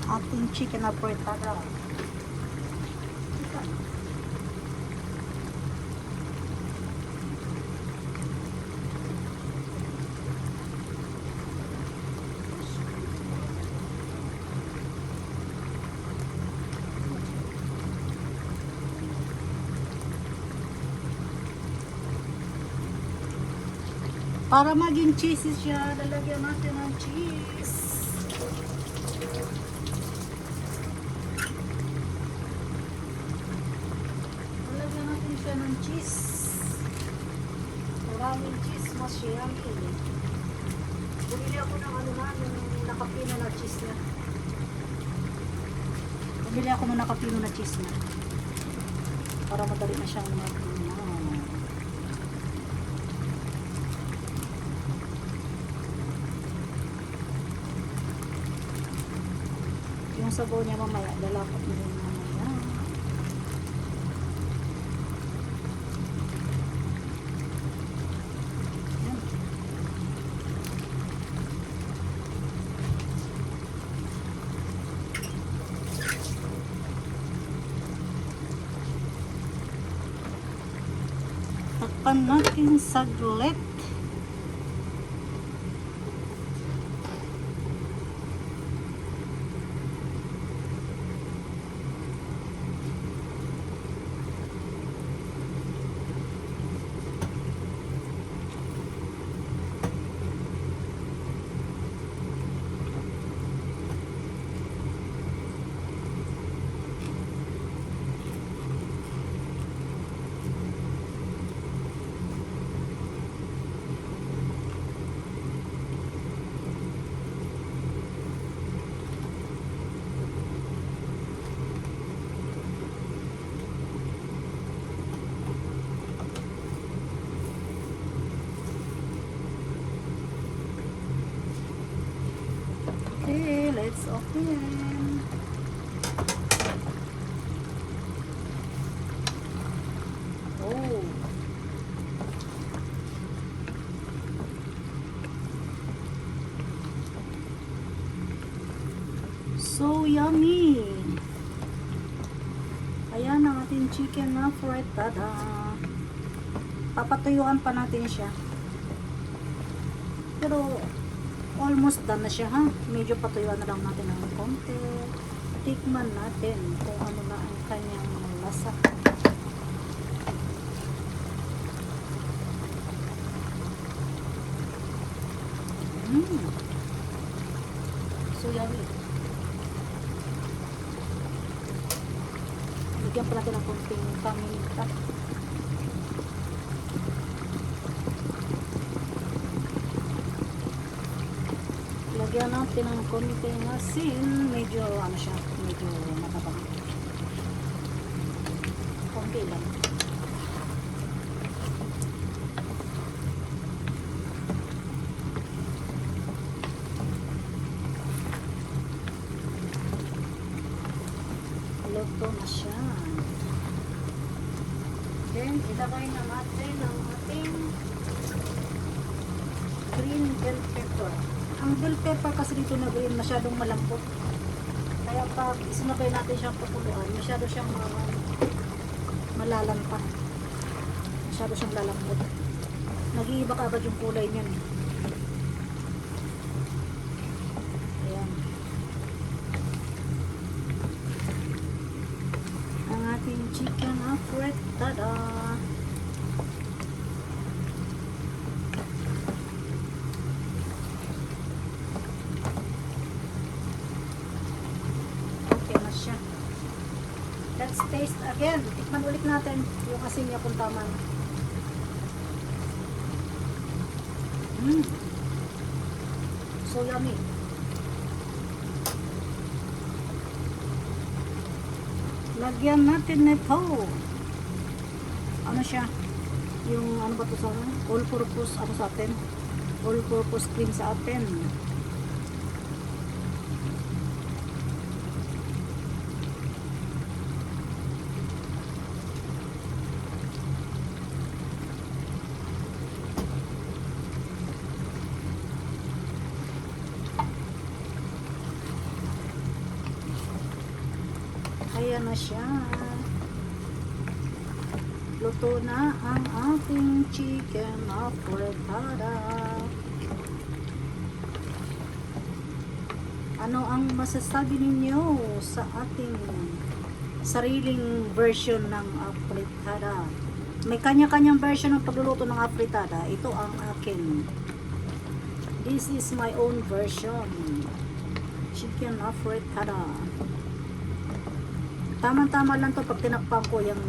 ating chicken na portada. Para maging cheesy siya, lalagyan natin ng cheese. Lalagyan natin siya ng cheese. Maraming cheese, mas yummy. Bumili ako ng ano na, yung nakapino na cheese na. Bumili ako ng nakapino na cheese na. Para madali na siyang mag-ano. Yung sabaw niya mamaya, lalapot mo rin mamaya. Yan. Takpan natin saglit. Okay, let's open. Oh. So yummy. Ayan ang ating chicken na fritada. Papatuyuan pa natin siya. Pero almost done na siya, ha. Medyo patuyuan na lang natin ng konti. Tikman natin kung ano na ang kanyang lasa. So yummy. Bigyan pa natin ng konting paminta. Lagyan natin ng konting asin. Medyo ano siya, medyo matabang. Konti lang. Luto na siya. Then, ilagay na natin ang ating green bell pepper. Ang bell pepper kasi dito na green, masyadong malambot. Kaya pag isinabay natin siyang pakuluan, masyado siyang malalampa. Masyado siyang lalambot. Nag-iiba ka agad yung kulay niyan. Ayan. Ang ating chicken fritada. Let's taste again. Tikman ulit natin yung asin niya kung tama. So yummy. Lagyan natin nito. Ano siya? Yung ano ba ito sa all-purpose ano sa atin? All-purpose cream sa atin. Ayan na siya. Luto na ang ating chicken afritada. Ano ang masasabi ninyo sa ating sariling version ng afritada? May kanya-kanyang version ng pagluluto ng afritada. Ito ang akin. This is my own version. Chicken afritada. Tama-tama lang to pag tinakpan ko yung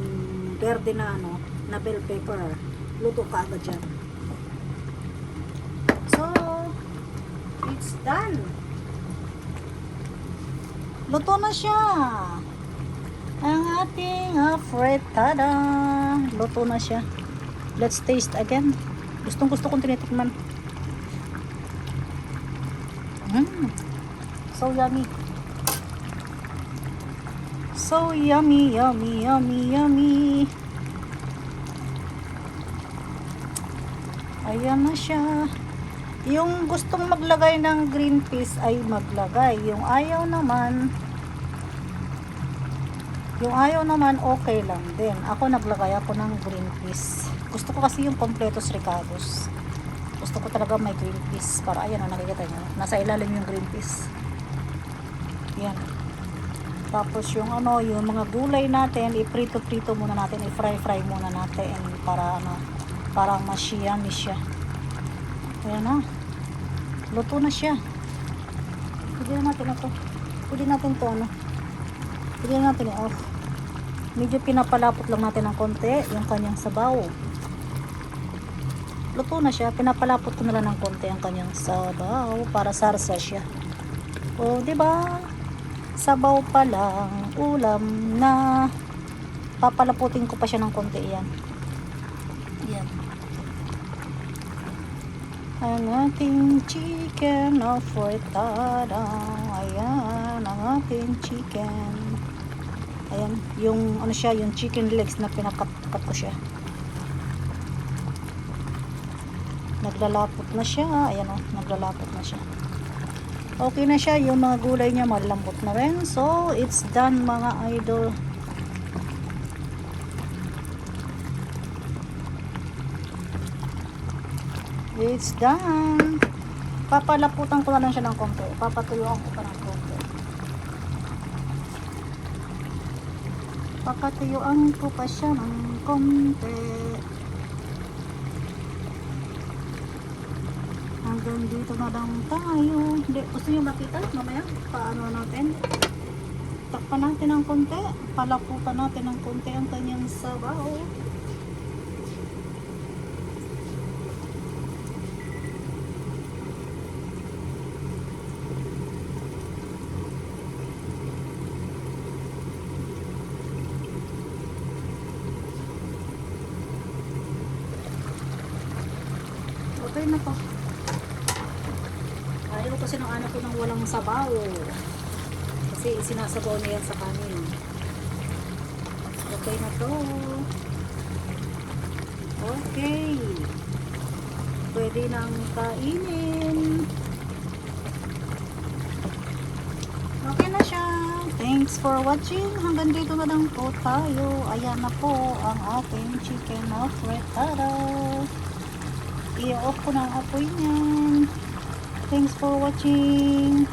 verde na ano, na bell pepper. Luto ka agad dyan. So, it's done. Luto na siya. Ang ating afritada. Luto na siya. Let's taste again. Gustong gusto kong tinitikman. So yummy. So yummy, yummy, yummy, yummy. Ayan na siya. Yung gustong maglagay ng green peas ay maglagay. Yung ayaw naman okay lang din. Ako naglagay ako ng green peas. Gusto ko kasi yung completos ricados. Gusto ko talaga may green peas. Para ayan o, nakikita nyo. Nasa ilalim yung green peas. Yan. Tapos yung ano, yung mga gulay natin, iprito-prito muna natin, i-fry-fry muna natin para ano, para mas-yummy siya. Ayan na. Luto na siya. Pwede na natin ito. Pwede natin ito ano. Pwede na natin i-off. Medyo pinapalapot lang natin ng konti yung kanyang sabaw. Luto na siya. Pinapalapot ko na lang ng konti ang kanyang sabaw para sarsa siya. O, diba? Sabaw pa lang, ulam na. Papalaputin ko pa siya ng konti yan. Yan. Ang ating chicken afritada. Ayan, ang ating chicken. Ayan, yung ano siya, yung chicken legs na pinakat-kat ko siya. Naglalapot na siya. Ayan o, naglalapot na siya. Okay na siya, yung mga gulay niya malambot na rin. So, it's done mga idol. It's done. Papalaputan ko na lang siya ng konti. Papatuyuan ko pa ng konti. Papatuyuan ko pa siya ng konti. Hanggang dito na lang tayo. Hindi, gusto nyo makita? Mamaya, paano natin? Takpan natin ng konti. Palaputan natin ng konti ang kanyang sabaw. Okay na po. Ayaw kasi ng anak ko ng walang sabaw. Kasi sinasabaw niya yan sa kanin. Okay na to. Okay. Pwede nang kainin. Okay na siya. Thanks for watching. Hanggang dito na lang po tayo. Ayan na po ang ating chicken afritada. I-off ko na ang apoy niyan. Thanks for watching.